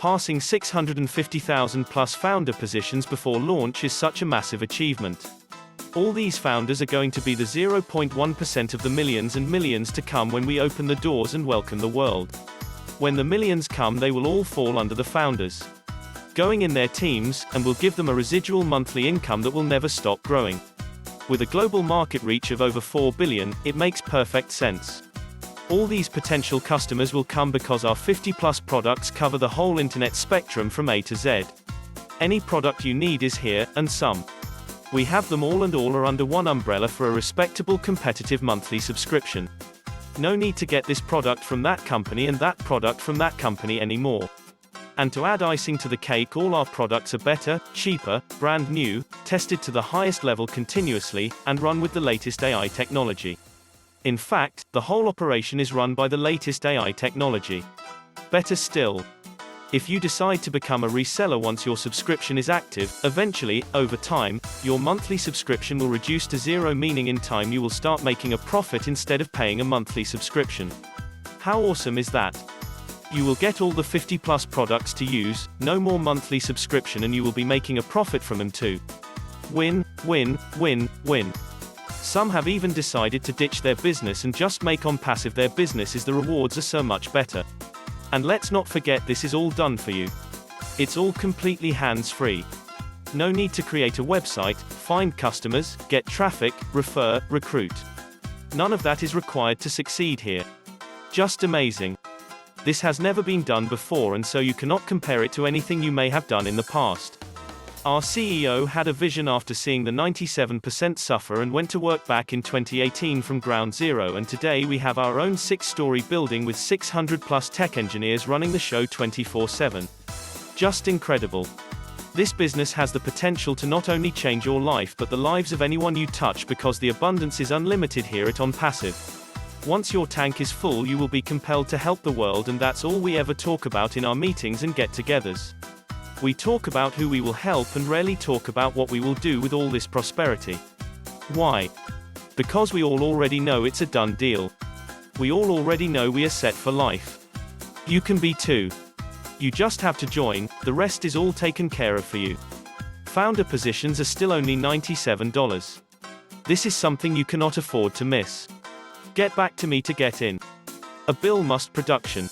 Passing 650,000 plus founder positions before launch is such a massive achievement. All these founders are going to be the 0.1% of the millions and millions to come when we open the doors and welcome the world. When the millions come, they will all fall under the founders, going in their teams, and will give them a residual monthly income that will never stop growing. With a global market reach of over 4 billion, it makes perfect sense. All these potential customers will come because our 50+ products cover the whole internet spectrum from A to Z. Any product you need is here, and some. We have them all, and all are under one umbrella for a respectable competitive monthly subscription. No need to get this product from that company and that product from that company anymore. And to add icing to the cake, all our products are better, cheaper, brand new, tested to the highest level continuously, and run with the latest AI technology. In fact, the whole operation is run by the latest AI technology. Better still, if you decide to become a reseller once your subscription is active, eventually, over time, your monthly subscription will reduce to zero, meaning in time you will start making a profit instead of paying a monthly subscription. How awesome is that? You will get all the 50+ products to use, no more monthly subscription, and you will be making a profit from them too. Win, win, win, win. Some have even decided to ditch their business and just make Onpassive their business, as the rewards are so much better. And let's not forget, this is all done for you. It's all completely hands-free. No need to create a website, find customers, get traffic, refer, recruit. None of that is required to succeed here. Just amazing. This has never been done before, and so you cannot compare it to anything you may have done in the past. Our CEO had a vision after seeing the 97% suffer and went to work back in 2018 from ground zero, and today we have our own 6-story building with 600+ tech engineers running the show 24/7. Just incredible. This business has the potential to not only change your life but the lives of anyone you touch, because the abundance is unlimited here at Onpassive. Once your tank is full, you will be compelled to help the world, and that's all we ever talk about in our meetings and get-togethers. We talk about who we will help and rarely talk about what we will do with all this prosperity. Why? Because we all already know it's a done deal. We all already know we are set for life. You can be too. You just have to join, the rest is all taken care of for you. Founder positions are still only $97. This is something you cannot afford to miss. Get back to me to get in. A Bill Must production.